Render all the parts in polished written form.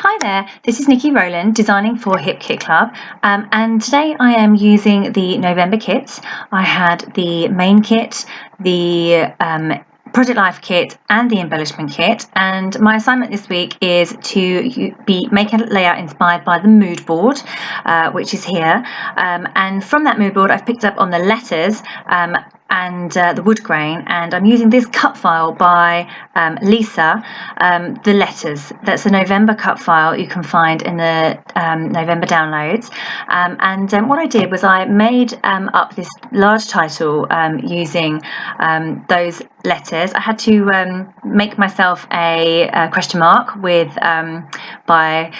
Hi there, this is Niki Rowland, designing for Hip Kit Club, and today I am using the November kits. I had the main kit, the Project Life kit and the embellishment kit, and my assignment this week is to make a layout inspired by the mood board, which is here, and from that mood board I've picked up on the letters and the wood grain, and I'm using this cut file by Lisa, the letters. That's a November cut file you can find in the November downloads, and what I did was I made up this large title using those letters. I had to make myself a question mark with by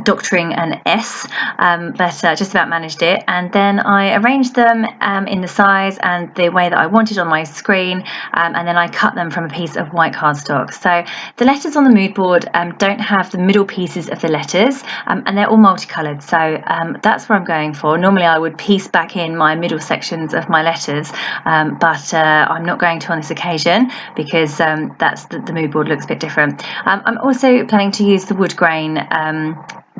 doctoring an S, but just about managed it, and then I arranged them in the size and the way that I wanted on my screen, and then I cut them from a piece of white cardstock. So the letters on the mood board don't have the middle pieces of the letters, and they're all multicolored, so that's what I'm going for. Normally I would piece back in my middle sections of my letters, but I'm not going to on this occasion because that's the mood board looks a bit different. I'm also planning to use the wood grain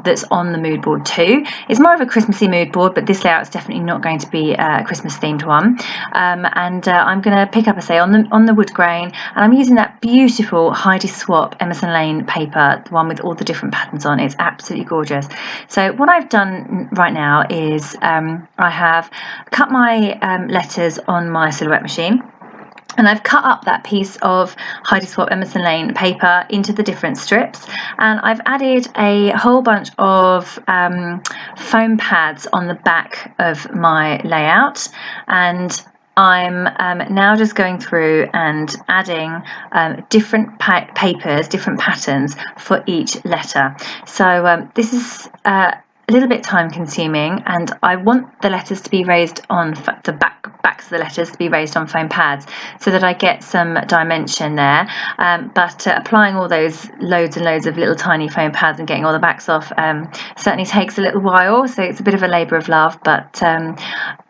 that's on the mood board too. It's more of a Christmassy mood board, but this layout is definitely not going to be a Christmas themed one. And I'm going to pick up, on the wood grain, and I'm using that beautiful Heidi Swapp Emerson Lane paper, the one with all the different patterns on. It's absolutely gorgeous. So what I've done right now is I have cut my letters on my silhouette machine, and I've cut up that piece of Heidi Swapp Emerson Lane paper into the different strips, and I've added a whole bunch of foam pads on the back of my layout, and I'm now just going through and adding different papers, different patterns for each letter. So this is a little bit time consuming, and I want the letters to be raised on the backs of the letters to be raised on foam pads so that I get some dimension there, but applying all those loads and loads of little tiny foam pads and getting all the backs off certainly takes a little while, so it's a bit of a labour of love, but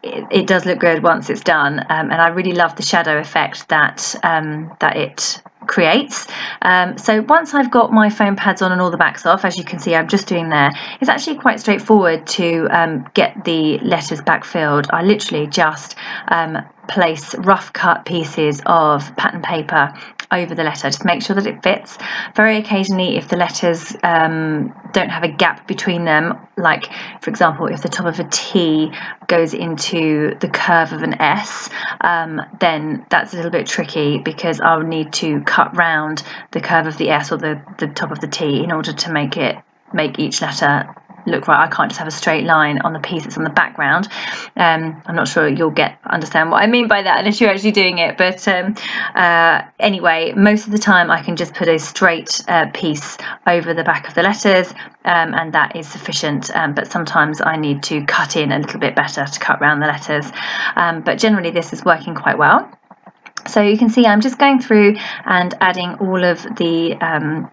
it does look good once it's done, and I really love the shadow effect that it creates. So once I've got my foam pads on and all the backs off, as you can see I'm just doing there, it's actually quite straightforward to get the letters back filled. I literally just place rough cut pieces of pattern paper over the letter, just make sure that it fits. Very occasionally, if the letters don't have a gap between them, like for example if the top of a T goes into the curve of an S, then that's a little bit tricky because I'll need to cut round the curve of the S or the top of the T in order to make each letter look right. I can't just have a straight line on the piece that's on the background. I'm not sure you'll understand what I mean by that unless you're actually doing it, but anyway, most of the time I can just put a straight piece over the back of the letters, and that is sufficient, but sometimes I need to cut in a little bit better to cut around the letters, but generally this is working quite well. So you can see I'm just going through and adding all of the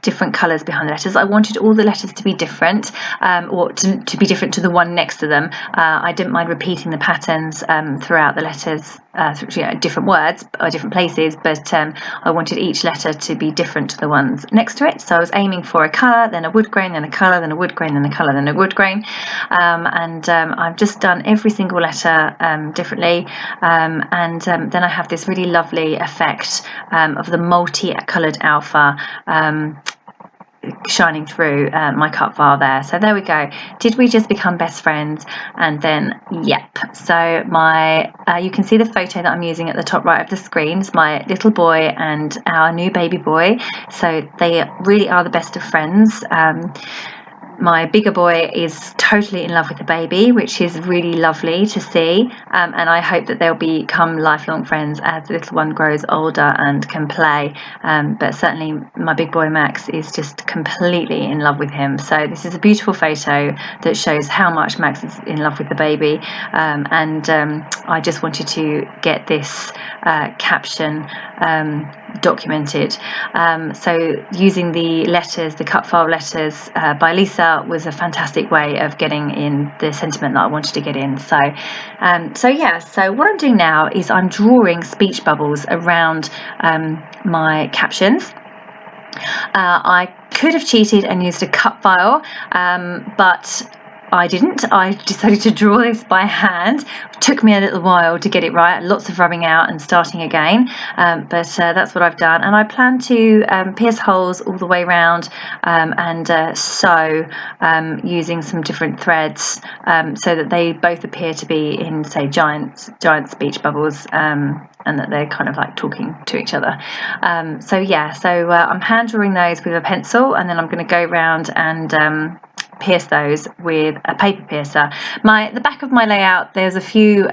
different colours behind the letters. I wanted all the letters to be different, or to be different to the one next to them. I didn't mind repeating the patterns throughout the letters, different words or different places, but I wanted each letter to be different to the ones next to it. So I was aiming for a colour, then a wood grain, then a colour, then a wood grain, then a colour, then a wood grain, and I've just done every single letter differently, and then I have this really lovely effect of the multi-coloured alpha shining through my cut file there. So there we go. Did we just become best friends? And then yep. So my you can see the photo that I'm using at the top right of the screen. It's my little boy and our new baby boy, so they really are the best of friends. My bigger boy is totally in love with the baby, which is really lovely to see, and I hope that they'll become lifelong friends as the little one grows older and can play, but certainly my big boy Max is just completely in love with him. So this is a beautiful photo that shows how much Max is in love with the baby, and I just wanted to get this caption documented. So using the letters, the cut file letters by Lisa, was a fantastic way of getting in the sentiment that I wanted to get in. So so what I'm doing now is I'm drawing speech bubbles around my captions. I could have cheated and used a cut file, but I didn't. I decided to draw this by hand. It took me a little while to get it right, lots of rubbing out and starting again, but that's what I've done. And I plan to pierce holes all the way around and sew using some different threads so that they both appear to be in, say, giant speech bubbles, and that they're kind of like talking to each other. So I'm hand drawing those with a pencil, and then I'm going to go around and pierce those with a paper piercer. The back of my layout, there's a few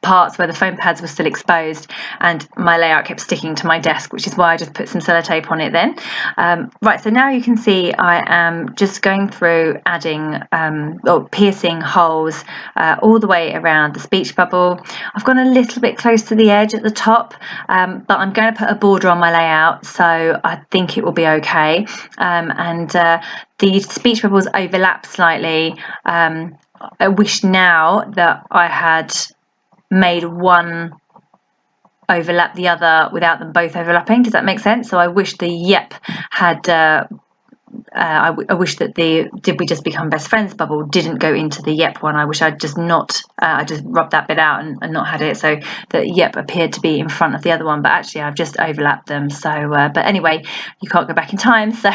parts where the foam pads were still exposed, and my layout kept sticking to my desk, which is why I just put some sellotape on it then. Right, so now you can see I am just going through adding or piercing holes all the way around the speech bubble. I've gone a little bit close to the edge at the top, but I'm going to put a border on my layout, so I think it will be okay. The speech bubbles overlap slightly. I wish now that I had made one overlap the other without them both overlapping. Does that make sense? So I wish the yep had I wish that the did we just become best friends bubble didn't go into the yep one. I wish I'd just not I just rubbed that bit out and not had it, so the yep appeared to be in front of the other one, but actually I've just overlapped them. So but anyway, you can't go back in time, so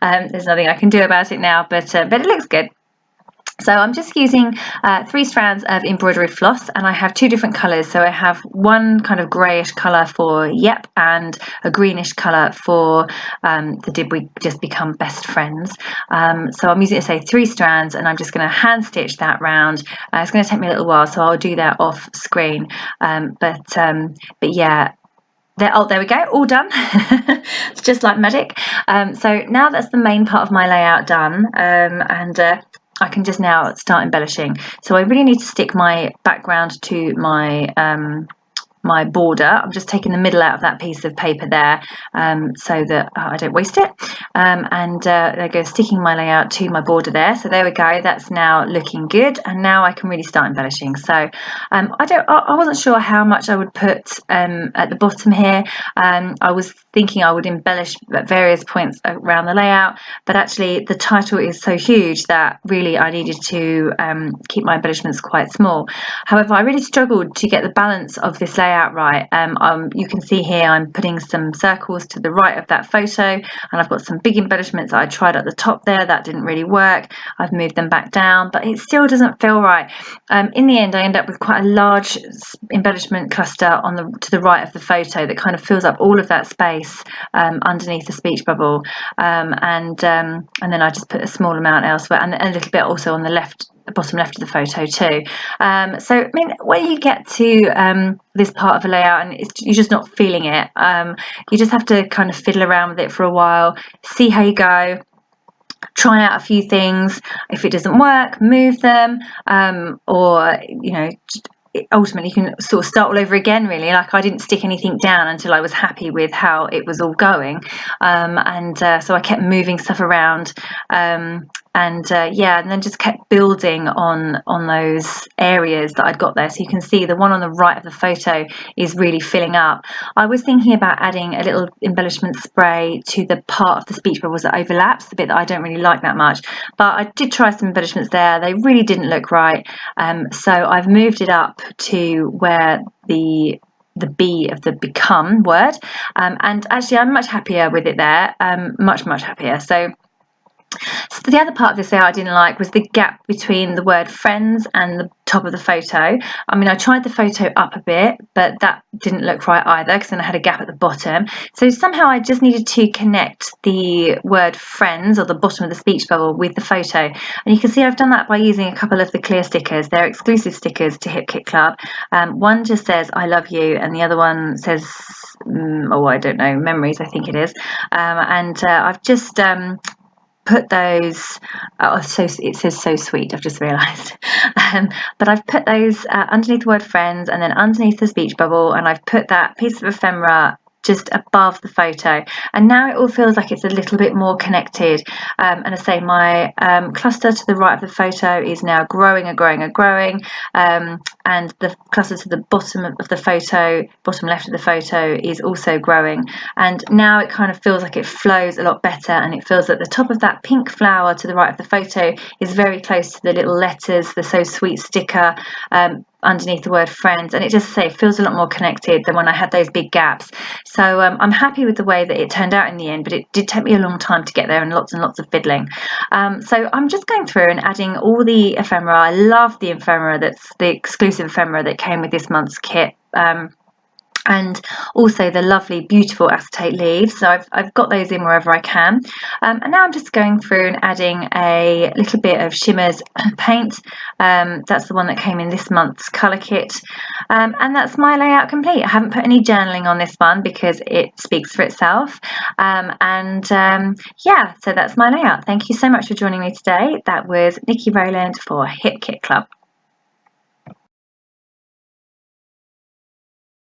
there's nothing I can do about it now, but it looks good. So I'm just using 3 strands of embroidery floss, and I have 2 different colours. So I have one kind of greyish colour for yep and a greenish colour for the did we just become best friends. So I'm using, say, 3 strands, and I'm just going to hand stitch that round. It's going to take me a little while, so I'll do that off screen. But yeah. There we go, all done. It's just like magic. So now that's the main part of my layout done, and I can just now start embellishing. So I really need to stick my background to my my border. I'm just taking the middle out of that piece of paper there so that I don't waste it, and there I go, sticking my layout to my border there. So there we go, that's now looking good, and now I can really start embellishing. So I wasn't sure how much I would put at the bottom here. I was thinking I would embellish at various points around the layout, but actually the title is so huge that really I needed to keep my embellishments quite small. However, I really struggled to get the balance of this layout right. You can see here I'm putting some circles to the right of that photo, and I've got some big embellishments that I tried at the top there that didn't really work. I've moved them back down, but it still doesn't feel right. In the end, I end up with quite a large embellishment cluster to the right of the photo that kind of fills up all of that space underneath the speech bubble, and then I just put a small amount elsewhere, and a little bit also on the bottom left of the photo too. So I mean, when you get to this part of a layout and you're just not feeling it, you just have to kind of fiddle around with it for a while, see how you go, try out a few things. If it doesn't work, move them, or ultimately you can sort of start all over again, really. Like, I didn't stick anything down until I was happy with how it was all going, so I kept moving stuff around, and then just kept building on those areas that I'd got there. So you can see the one on the right of the photo is really filling up. I was thinking about adding a little embellishment spray to the part of the speech bubbles that overlaps, the bit that I don't really like that much, but I did try some embellishments there. They really didn't look right, so I've moved it up to where the B of the become word, and actually I'm much happier with it there, much happier. So the other part of this layout I didn't like was the gap between the word friends and the top of the photo. I mean, I tried the photo up a bit, but that didn't look right either, because then I had a gap at the bottom. So somehow I just needed to connect the word friends, or the bottom of the speech bubble, with the photo. And you can see I've done that by using a couple of the clear stickers. They're exclusive stickers to Hip Kit Club. One just says I love you, and the other one says I don't know, memories, I think it is. I've just put those, it says so sweet, I've just realised, but I've put those underneath the word friends, and then underneath the speech bubble, and I've put that piece of ephemera just above the photo, and now it all feels like it's a little bit more connected. And I say my cluster to the right of the photo is now growing, and the cluster to the bottom of the photo, bottom left of the photo, is also growing, and now it kind of feels like it flows a lot better, and it feels that the top of that pink flower to the right of the photo is very close to the little letters, the So Sweet sticker underneath the word friends, and it just feels a lot more connected than when I had those big gaps. So I'm happy with the way that it turned out in the end, but it did take me a long time to get there and lots of fiddling. So I'm just going through and adding all the ephemera. I love the ephemera, that's the exclusive ephemera that came with this month's kit. And also the lovely beautiful acetate leaves, so I've got those in wherever I can, and now I'm just going through and adding a little bit of Shimmers paint. That's the one that came in this month's colour kit, and that's my layout complete. I haven't put any journaling on this one because it speaks for itself, yeah, so that's my layout. Thank you so much for joining me today. That was Niki Rowland for Hip Kit Club.